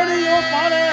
બોલીઓ પાડે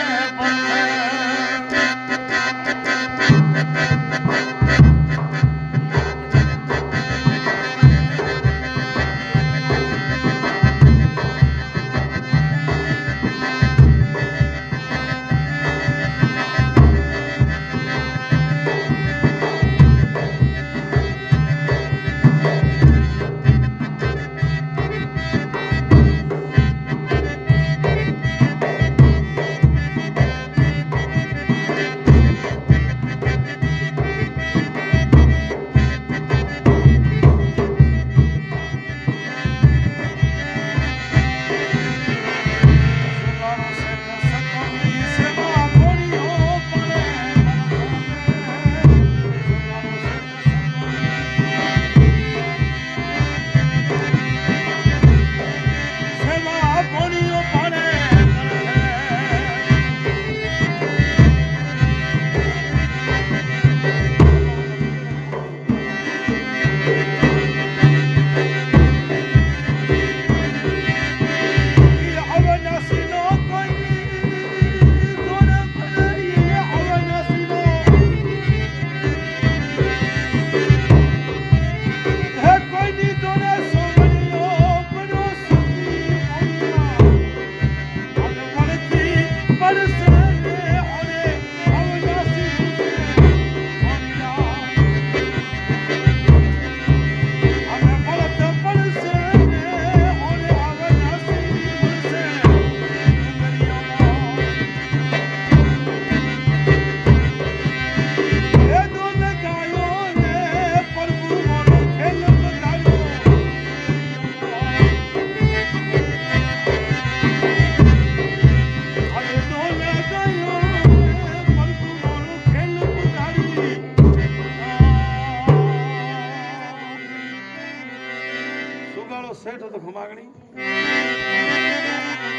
सेठ तो खमागणी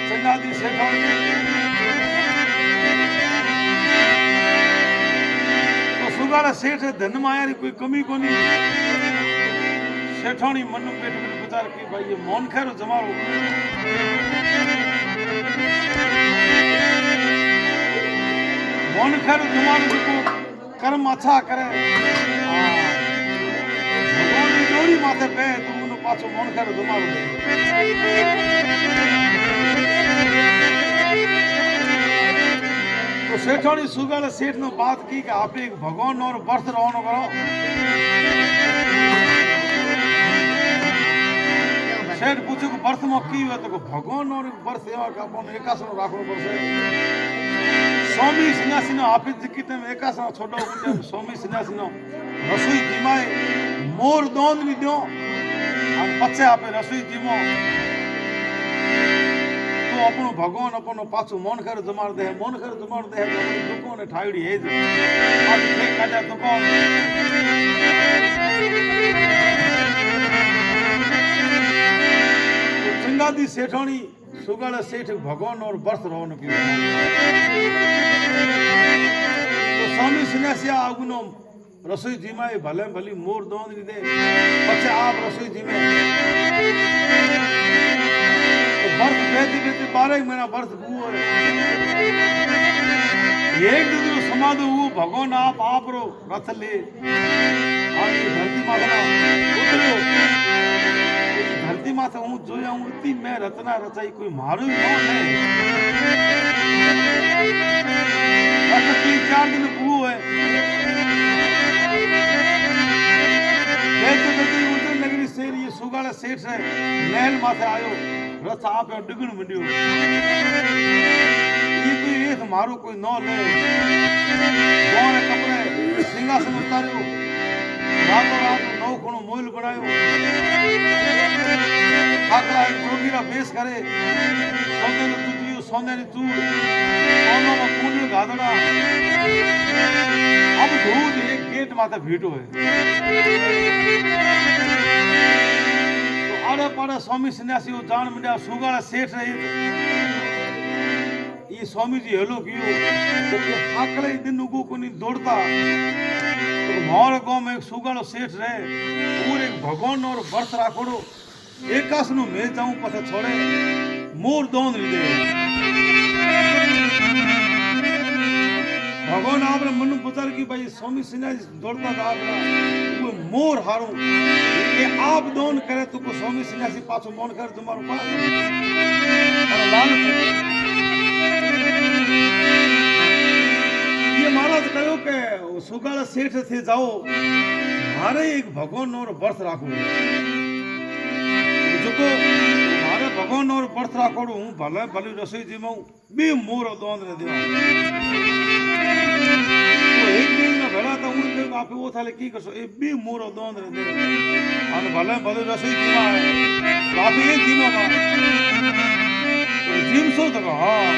चंगादी सेठाणी तो सुगाड़ा सेठ धन माया री कोई कमी कोनी सेठाणी मन पेट में विचार की भाई ये मौन खैर जमारो मौन खैर जमारो को कर्म अच्छा करे भगवान की डोरी माथे पे तो पाछो मन करे जमारो तो सेठाणी सुगाड़ा सेठ ने बात की कि आप एक भगवान और वर्ष रवानो करो सेठ पूछो कि वर्ष में की हुआ तो भगवान और वर्ष सेवा का अपन एकासन राखनो पड़से स्वामी सन्यासी नो आप जिकित में एकासन छोटो उठे स्वामी सन्यासी नो रसोई जिमाए मोर दोन भी दो और पछे आपे रसोई जीमो तो अपनो भगवान अपनो पाछो मन कर जमाड़ दे मन कर जमाड़ दे दुकान ठाईड़ी है आज थे काजा दुकान तो चंगादी सेठाणी सुगाड़ा सेठ भगवान और वर्ष रवानो की तो स्वामी सन्यासी आगुनो रसोई जीमाए भले भली मोर दोन दे पछे आप रसोई जीमे तो बर्फ बेती बेती 12 महीना बर्फ हुओ एक दूसरो समाधो हुओ भगवान आप रो रथ ले आगे धरती माथा उतरियो धरती माथा हूँ जोया हूँ इतनी मैं रचना रचाई कोई मारू ही न है 3-4 दिन हुओ है नगरी से ये सुगाड़ा सेठ है महल माथे आयो रथ आप डिगण मंडियो ये कोई एक मारो कोई न ले कौन कपड़े सिंहासन उतारियो रातों रात नौ खणो मोल बनायो खाकरा एक जोगीरा बेस करे सोने ने तुजियो सोने ने चूड़ सोनो में पूंडी गादड़ा अब धूत एक गेट माथे भीटो है आड़े पाड़े स्वामी सन्यासी जान मंडिया सुगाड़ा सेठ रही ये स्वामी जी हेलो कियो तो हाकले दिन उगो को नहीं दौड़ता तो हमारे गांव में एक सुगाड़ो सेठ रहे पूरे भगवान और वर्ष राखोड़ो एकास नु मैं जाऊं पता छोड़े मोर दोन दे भगवान आपने मन पुतर की भाई स्वामी सिन्हा दौड़ता था आपका कोई मोर हारू ये आप दोन करे तो को स्वामी सिन्हा से पाछो मोन कर तुम्हारो पास और लालच ये महाराज कहो के सुगाल सेठ से जाओ मारे एक भगवान और व्रत राखो जो को मारे भगवान और व्रत राखो हूं भले भली रसोई जीमाऊ बे मोर दोन रे देवा एक दिन में भला था उन के आप वो थाले की करसो ए बे मोर दोन रे दे और भले भले रसोई जीमा है आप ये जीमा बा जीम सो तक हां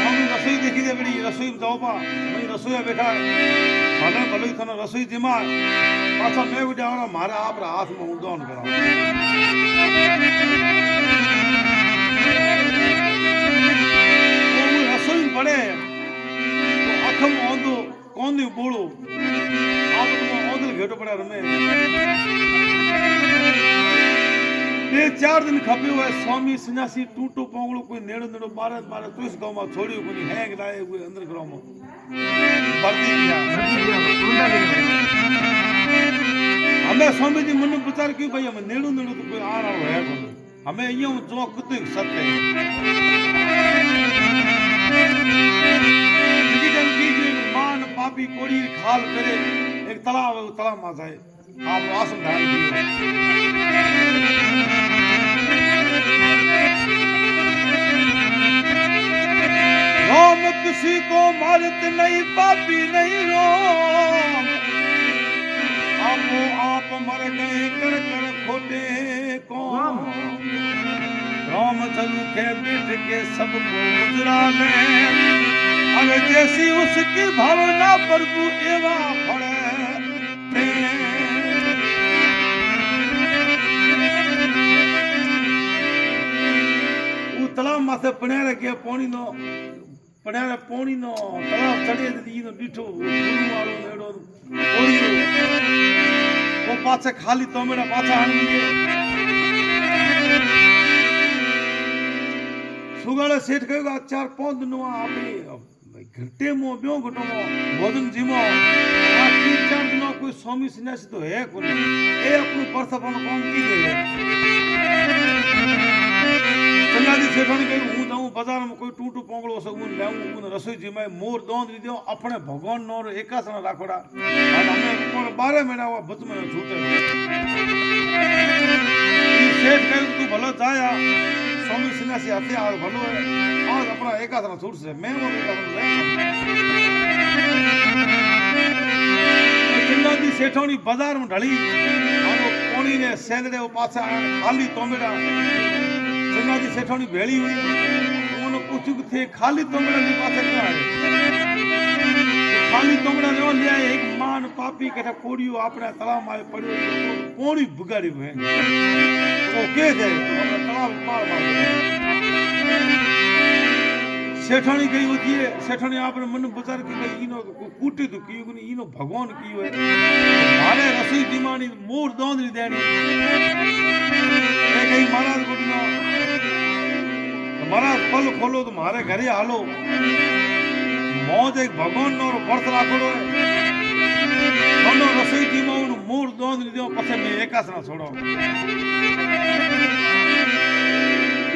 हम रसोई देखी दे बड़ी रसोई जाओ पा मैं रसोई बैठा भले भले थने रसोई जीमा पाछा मैं उठावना मारे आप हाथ में उड़ान करा वो रसोई पड़े अखम ओंदो कोंदी बोलो आप तो ओंदल घेटो पड़ा रमे ये 4 दिन खपे हुए स्वामी सन्यासी टूटो पोंगलो कोई नेड़ो नेड़ो बारे बारे तुस गांव में छोड़ियो कोनी हैंग लाए हुए अंदर ग्राम में भर्ती किया हमें स्वामी जी मन विचार की भाई हमें नेड़ो नेड़ो तो कोई आ रहा है कोनी हमें यूं जो कुछ सत्य है मान पापी कोड़ी खाल करे एक तालाब है तालाब में जाए आप आसन ध्यान दिए राम किसी को मारत नहीं पापी नहीं राम आप मर गए कर कर खोटे कौन राम चलू के बैठ के सबको गुजरा ले अरे जैसी उसकी भावना प्रभु एवा फड़े तलाव माथे पण्यारे के पानी नो तलाव चढ़े ईनो डीठो गुरु वालो नेड़ो ओड़ी वो पाछे खाली तोमेड़ा पाछा आनंदे सुगाड़े सेठ कहेगा 4-5 दिन आपे घंटे मो ब्यो घटो मो भोजन जीमो आ 3-4 दिन कोई स्वामी सन्यासी तो है कोनी ए अपनु परसपन काम की दे संगादी सेठोनी कही हूं जाऊं बाजार में कोई टूटू पोंगड़ो सगुन लाऊं उन रसोई जी में मोर दोंद दी दियो अपने भगवान नोर एकासन राखोड़ा और हमें कोन 12 महीना हुआ भूत में छूटे ये सेठ कही तू भलो जाया स्वामी सन्यासी आते आज भलो है आज अपना एकासन छूट से मैं वो एकासन ले संगादी सेठोनी बाजार में ढली और कोनी ने सेंदड़े वो पाछा खाली तोमेड़ा संगादी सेठोनी भेड़ी हुई उन्होंने पूछू कि थे खाली तोमड़ा नहीं पासे क्या है खाली तोमड़ा ने ले आए एक मान पापी कहता कोड़ियो अपने तालाब में पड़ियो कोड़ी बिगाड़ी हुए वो के थे अपने तालाब मार मार सेठोनी गई होती है सेठोनी आपने मन विचार की भाई इनो कूटी तो की उनी इनो भगवान की है मारे रसोई दीमानी मोर दोंदरी देनी ए कहीं महाराज कोटिनो महाराज पल खोलो तो मारे घरे हालो मौज एक भगवान और व्रत राखोड़ो है दोनों रसोई की मौन मूर दोन दियो पछे में एकासना छोड़ो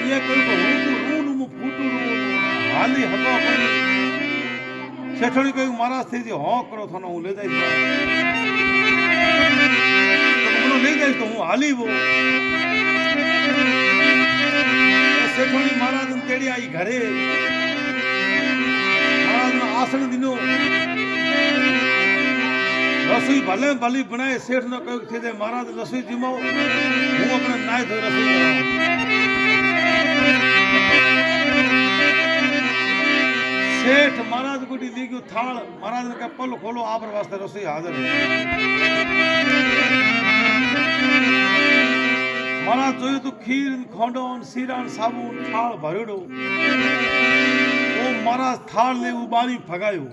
ये कोई को रून मु फूटू हाली हतो कोई सेठोनी कोई महाराज थी जी हो करो थनो ले जाई तो मनो ले जाई तो हूं हाली वो सेठोनी महाराज ने तेड़ी आई घरे महाराज ने आसन दिनो रसोई भले भली बनाए सेठ ने कहो थे दे महाराज रसोई जिमाओ हूं अपने नाय धोई रसोई बनाऊं सेठ महाराज को दी गयो थाल महाराज ने कहा पल खोलो आप वास्ते रसोई हाजिर है महाराज जोयो तो खीर खोंडोन सीरान साबुन थाल भरेड़ो वो महाराज थाल ले उबारी फगायो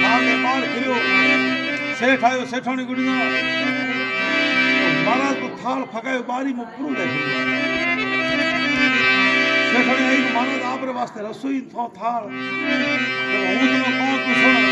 थाल ने बाहर खिलो सेठ आयो सेठोनी गुड़ी ना महाराज को थाल फगायो बारी में पूरो देखो શેઠાણી આવી કે માનો આપરે વાસ્તે રસોઈ થાળ હું તને કહું તું સુણ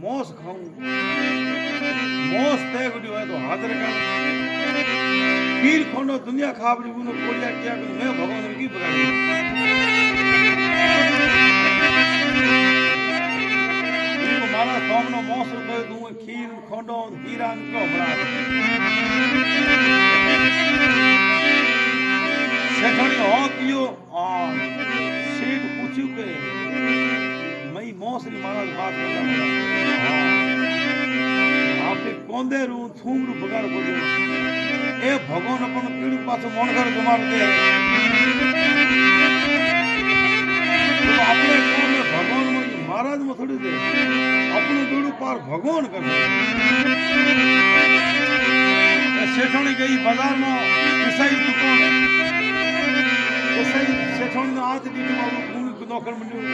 મોસ ખાઉં મોસ તે ગુડી હોય તો હાજર કર ખીર ખોંડો દુનિયા ખાબડી ઉનો કોડિયા ક્યાં કે મેં ભગવાન કી બગાડી ઈ મારા સોમનો મોસ કહ્યો તું ખીર ખોંડો હીરા કો બડા શેઠાણી હો કયો શેઠ પૂછ્યું કે મઈ મોસરી મહારાજ વાત કરતા આપણે કોંદેરું થૂમરું બગાડ પડ્યો એ ભગવાન પણ કીડું પાછું મોણઘર જમાડ દે આપણે કોને ભગવાનમાં મહારાજમાં થોડી દે આપણું બેડું પાર ભગવાન કરે શેઠાણી ગઈ બજારમાં ઈસાઈ દુકાન ઈસાઈ શેઠાણીનો હાથ દીધું નોકર મંડ્યું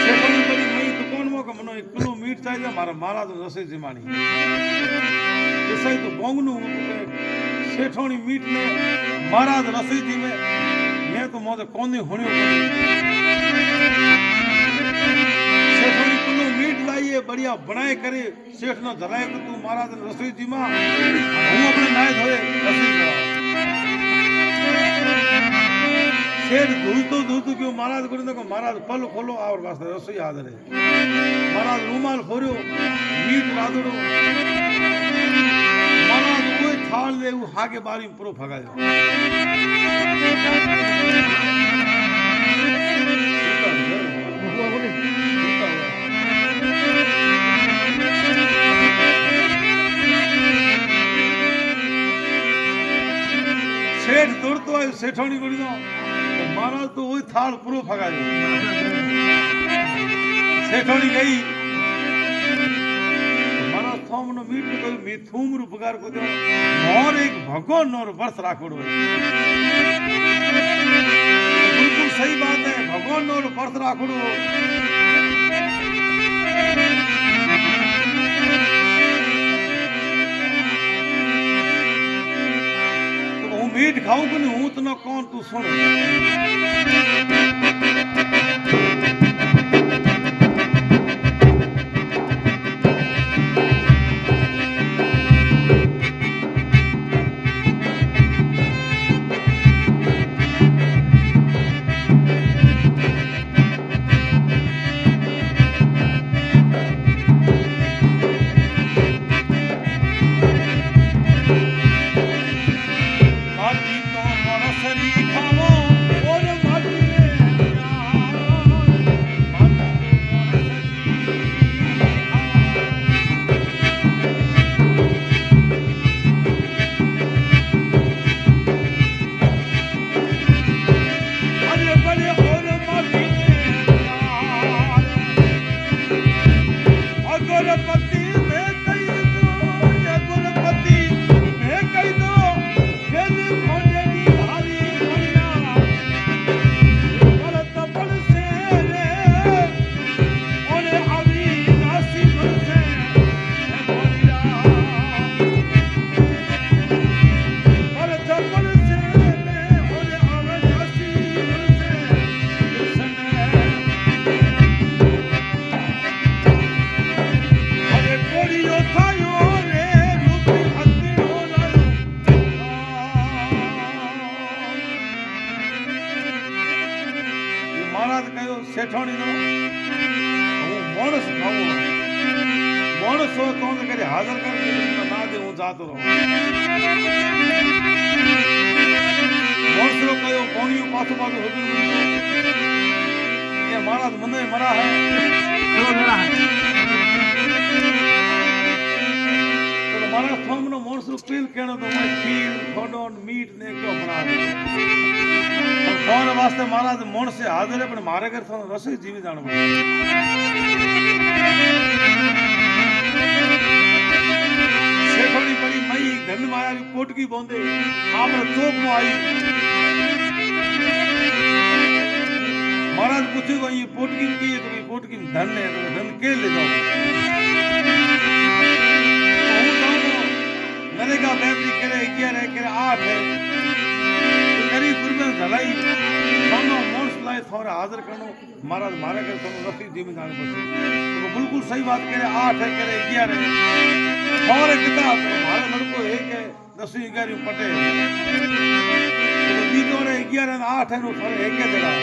શેઠાણી બધી મઈ દુકાનમાં કે મને 1 કિલો મીઠ થાય મારા મહારાજ રસોઈ જમાણી ઈસાઈ તો બોંગનું શેઠાણી મીઠ ને મહારાજ રસોઈ જીમે મેં તો મોદે કોની હોણ્યો શેઠાણી કિલો મીઠ લાવીએ બઢિયા બનાય કરે શેઠ નો ધરાય કે તું મહારાજ રસોઈ જીમાં હું આપણે નાય ધોએ રસોઈ કરવા શેઠ ધૂળતું ક્यों महाराज को महाराज पल खोलो और वास्ते रसोई हाजर है महाराज रूमाल खोर्यो मीठ राधड़ो महाराज वो थाल ले वो हागे बारी पूरो भगायो શેઠ દોડતો આવ્યો શેઠાણી ગોળી નો महाराज तो वही थाल पूरो भगायो શેઠાણી ગઈ महाराज थोमनो मीठ को मी थूमरू पगार को दे और एक भगवान नोर वर्ष राखोड़ो बिल्कुल सही बात है भगवान नोर वर्ष राखोड़ो मीठ खाऊं कि नहीं हूं तो ना कौन तू सुन माटी तो मरसरी खाओ और माटी में હું માણસ ખાવું માણસ હોય તો કરી હાજર કરી ના દે હું જાતો રહું માણસો કયો કોણિયું પાછું પાછું હુકમ એ મહારાજ મને મરા હે તો મારા ફોર્મનો માણસો પીલ કેણો તો મને ખીર ખોડો મીટ ને કયો બનાવે ફોન વાસ્તે મહારાજ માણસે હાજર પણ મારે ઘર થોડો રસોઈ જીવી જાણવું શેઠોડી પડી મઈ ધન માયા કોટકી બોંદે આપણે ચોક માં આવી महाराज पूछेगा ये पोटकी की है तो ये पोटकी में धन है तो धन के ले जाओ हूँ जाऊँ नरेगा बैटरी करे 11 करे 8 है तो करीब गुरबे झलाई दोनों मोर्स लाए थोड़ा हाजिर करनो महाराज मारे कर तो रफी जी में जाने पड़े तो बिल्कुल सही बात करे 8 है करे 11 है और कितना तो हमारे लड़को एक है 10 11 पटे तो बीतों ने 11 8 है नो थोड़े एक है देगा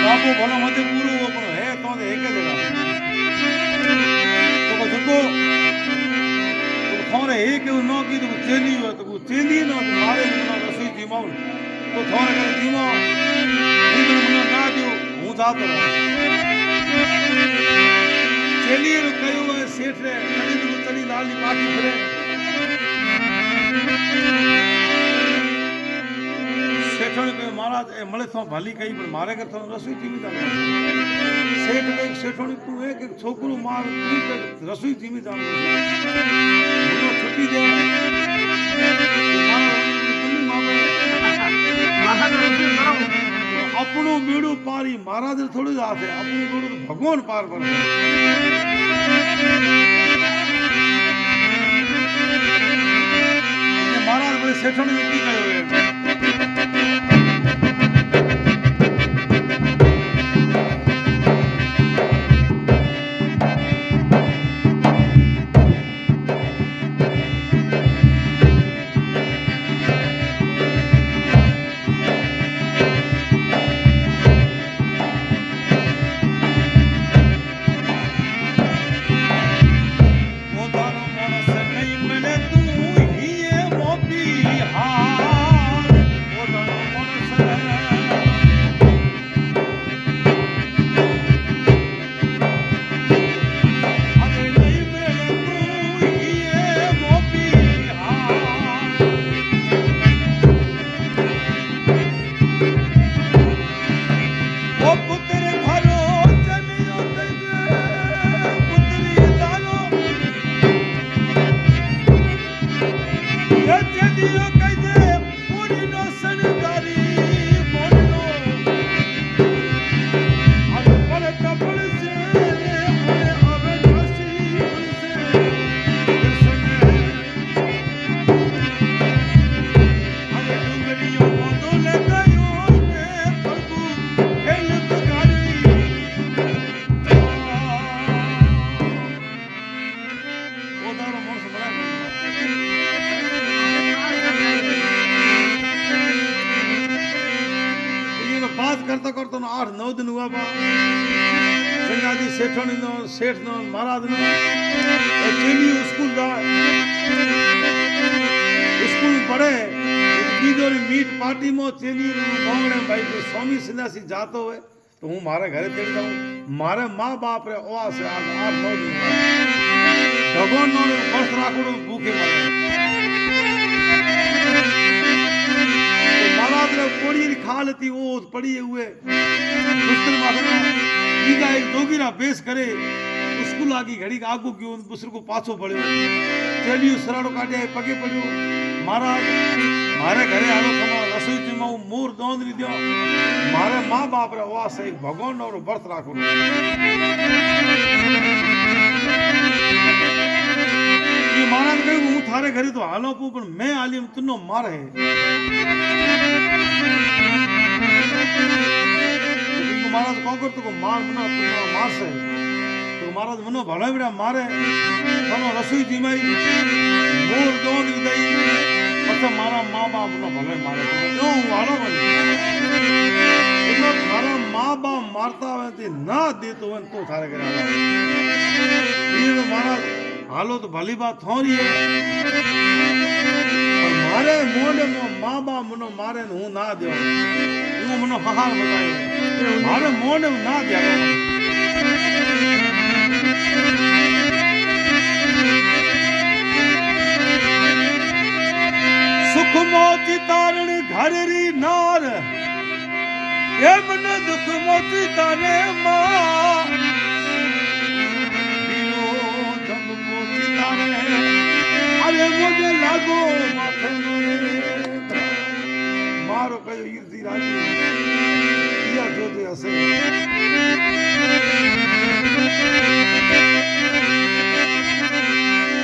बापू भलो मजे पूरो वो पण है तो एक देगा तो जको तो थोड़े एक नो की तो चेली हो तो चेली ना तो मारे ना रसोई जीमाऊ तो थोड़े करे जीमा इधर मना ना दियो हूं जातो चेली रो कयो है सेठ रे कदी तो चली लाली बाकी फिरे सेठों के महाराज ए मले तो भली कही पर मारे कर तो रसोई जीवी जाने सेठ ने सेठों ने तू एक छोकरू मार तू के रसोई जीवी जाने मुनो छुट्टी दे अपनो मेड़ू पारी महाराज थोड़ी जाते अपनो मेड़ू तो भगवान पार पर महाराज बड़े सेठों ने की कहो करता करता 8-9 दिन हुआ बा संगादी सेठोनी नो सेठ नो महाराज नो चेली स्कूल जा स्कूल पढ़े बीजोरी मीट पार्टी में चेली मोंगणे भाई को स्वामी सन्यासी जातो है तो हूँ मारे घरे चली जाऊँ मारे माँ बाप रे ओआ से आज 8-9 दिन भगवान नो वर्ष राखोड़ो भूखे मरे महाराज ने कोड़ी खाल थी वो पड़ी हुए दूसरे माथे बीजा एक जोगीरा बेस करे स्कूल आगी घड़ी आगू क्यों दूसरे को पाछो पड़े चलियो सराड़ो काटे पगे पड़ियो महाराज मारे घरे आलो थमा रसोई जमाऊ मोर दोंद नी दियो मारे माँ बाप रे वास एक भगवान और व्रत राखो ये महाराज कहे हूँ थारे घरे तो हालो पू पर मैं आलिम तुनो मारे महाराज कौन कर तो मार मना मार से तो महाराज मनो भला बिड़ा मारे थनो रसोई जीमाई मोर दोंद दई પછી મારા મા બાપ નો ભલે મારે જો હું હાલો એટલે તારા મા બાપ મારતા હોય તે ના દેતો હોય તો તારે ઘરે મારા હાલો તો ભલી બાત થોડી મારે મોઢે મા બાપ મને મારે ને હું ના દેવા હું મને હાર બતાવ્યો મારે મોઢે ના દેવા સુખ મોતી તારણી ઘરેરી નાર એમ ન દુઃખ મોતી તારે માં વિરોધમ મોતી તારે અરે મોજે લાગો માથે મારો કયો ઈર્દી રાજી ઈયા જોતે હશે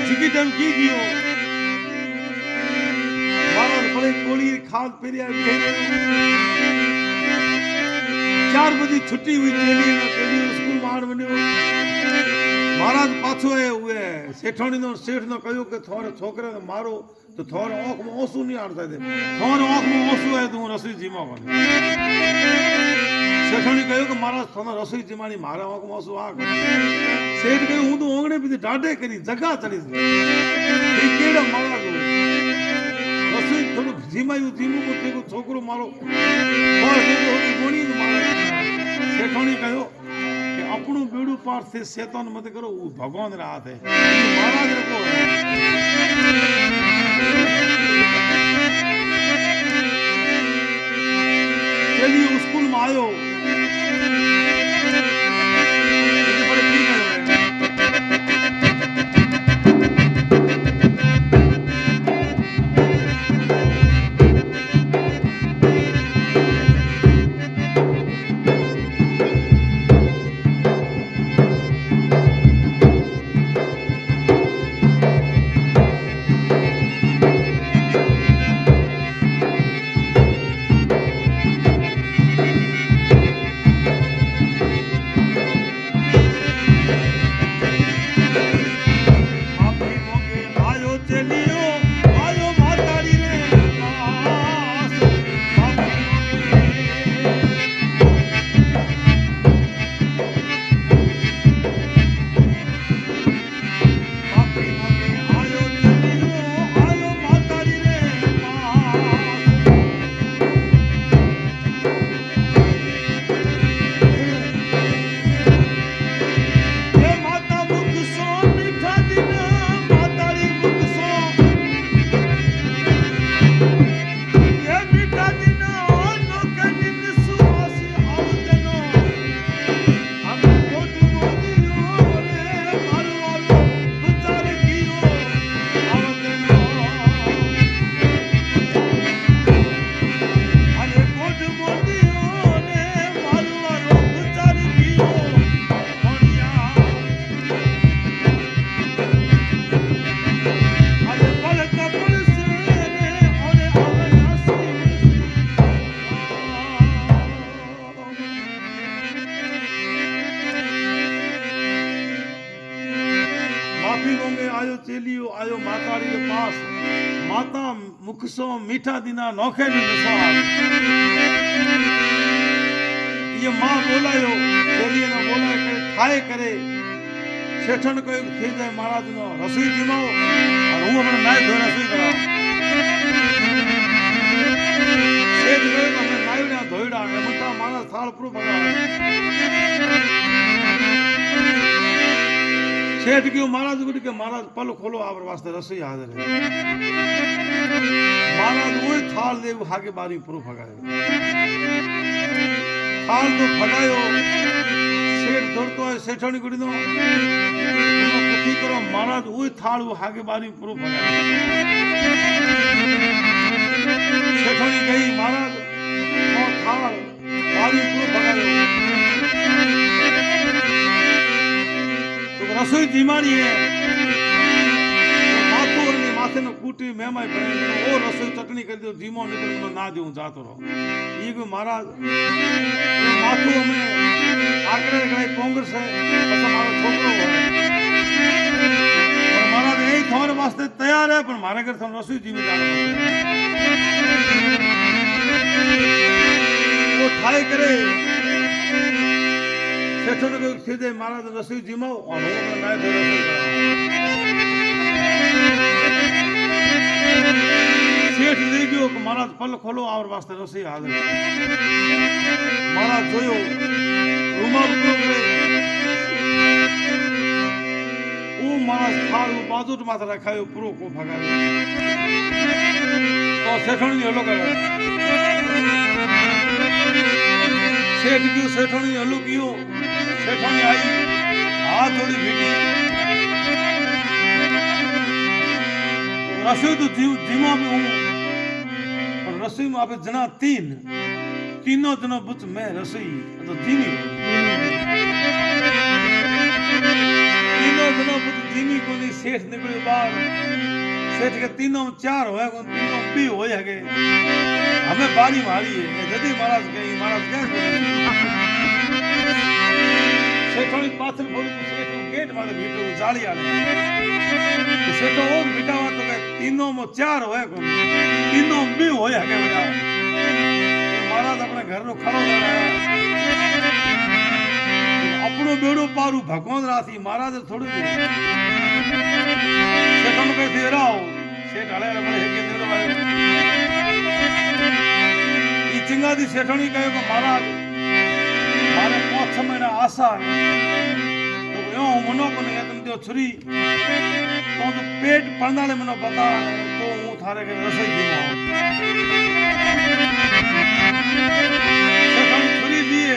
જીકી ધમકી ગયો कोड़ी खाद पेरिया 4 बजे छुट्टी हुई चली स्कूल मार बन्यो महाराज पाछो है हुए सेठोनी नो सेठ नो कहो के थोरे छोकरे ने मारो तो थोरे आंख में आंसू नहीं आड़ता दे थोरे आंख में आंसू है तो रसोई जीमा बने सेठोनी कहो के महाराज थोना रसोई जीमानी मारा आंख में आंसू आ सेठ कहो हूं तो ओंगणे पीती डाडे करी जगह चढ़ी ई केड़ा महाराज थोड़ो जीमायु जीमू को तेको छोकरो मारो और तेको गोणी मारो सेठोनी कहो कि अपनो बेड़ू पार से शैतान मत करो वो भगवान रा हाथ है महाराज को चलिए स्कूल में आयो चेलियो आयो माताड़ी के पास माता मुखसो मीठा दिना नौखे नी विश्वास ये मां बोलायो चेलिए ने बोलाय के खाए करे सेठन को थे जाए महाराज नो रसोई जिमाओ और हूं हमने नाय धो रसोई करा सेठ गए तो हमने नायड़ा धोईड़ा ने मोटा महाराज थाल प्रो बगा सेठ क्यों महाराज गुड के महाराज पल खोलो आप वास्ते रसोई हाजिर है महाराज वो थाल दे हागे बारी प्रो भगायो थाल तो भगायो सेठ दौड़तो है सेठनी गुडी नो कथी करो महाराज वो थाल वो हागे बारी प्रो भगायो सेठनी गई महाराज वो थाल बारी प्रो भगायो रसोई धीमानी है माथो ने माथे न कूटी मेमाई बने ओ रसोई चटनी कर दियो धीमो निकल ना देऊं जातो रहो ये को महाराज माथो में आकड़े गई कांग्रेस है तो मारो छोकरो है और महाराज यही थोर वास्ते तैयार है पर मारे घर रसोई जी में जाना वो ठाई करे सेठो ने कहो सीधे महाराज रसोई जिमाओ और वो नाय थे रसोई सेठ ले गयो कि महाराज पल खोलो और वास्ते रसोई हाजिर महाराज जोयो रूमाल पूरो करे वो महाराज थारू बाजू माथे रखायो पूरो को भगायो तो सेठोनी हलो करे सेठ गयो सेठोनी हलो कियो सेठोनी आई हाथ जोड़ी भेटी रसोई तो जीमा में हूँ पर रसोई में आपे जना तीनों जना बुच मैं रसोई तो धीमी तीनों जना बुच धीमी को नहीं सेठ निकले बाहर सेठ के तीनों चार होए को तीनों भी होए है हमें बारी मारी है जदी महाराज क्या सेठोनी पाछल बोली सेठ गेट मारे भीतर जाली आले सेठो और बिटावा तो के तीनों में चार होए को तीनों भी होए है बेटा महाराज अपने घर रो खड़ो रहा अपनो बेड़ो पारू भगवान रासी महाराज थोड़ी सेठो ने कहे राव सेठ हले बड़े है के देरो भाई ई चिंगादी सेठोनी कहे को महाराज मारे 5 महीना आशा है तो यो मनो को नहीं तुम दियो छुरी तो पेट पड़नाले मनो बता तो हूं थारे के रसोई दीना सेठोनी छुरी दिए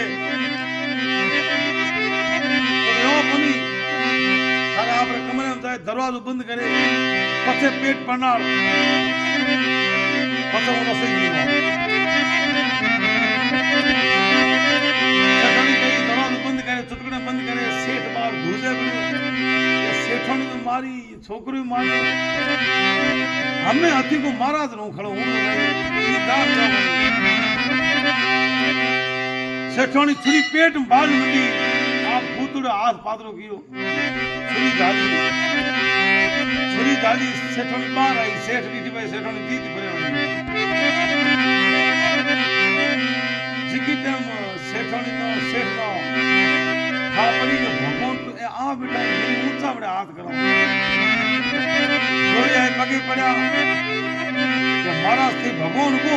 तो यो कोनी थारे आपरे कमरे में जाए दरवाजो बंद करे पछे पेट पड़नाल पछे वो रसोई दीना बंद करे चुटकने बंद करे सेठ बार घुसे सेठोनी तो मारी छोकरी मारी हमें हाथी को महाराज रू खड़ो हूं सेठोनी छुरी पेट में बाल मंडी आप भूतड़े हाथ पातरो कियो छुरी डाली सेठोनी बाहर आई सेठ रीति भाई सेठोनी दीदी परे जिकी टाइम सेठोनी नो सेठ नो खापरी जो भगवान तो आ बेटा ऊंचा बड़े हाथ करो जोड़ी है पगे पड़ा कि महाराज थे भगवान को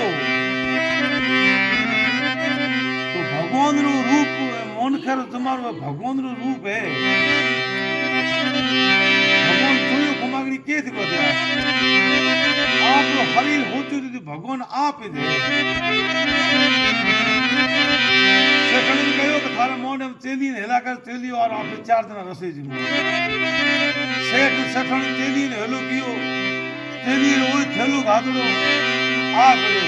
तो भगवान रो रूप मन कर तुम्हारो भगवान रो रूप है भगवान जोयो खमागड़ी के थी को दिया आप रो हरीर होती थी भगवान आप ही दे सेठोनी ने कहो कि थारे मोने में चेली ने हिला कर चेली और आप 4 दिन रसोई जी सेठ सेठोनी चेली ने हेलो कियो चेली ने वो थेलो घातड़ो आ गयो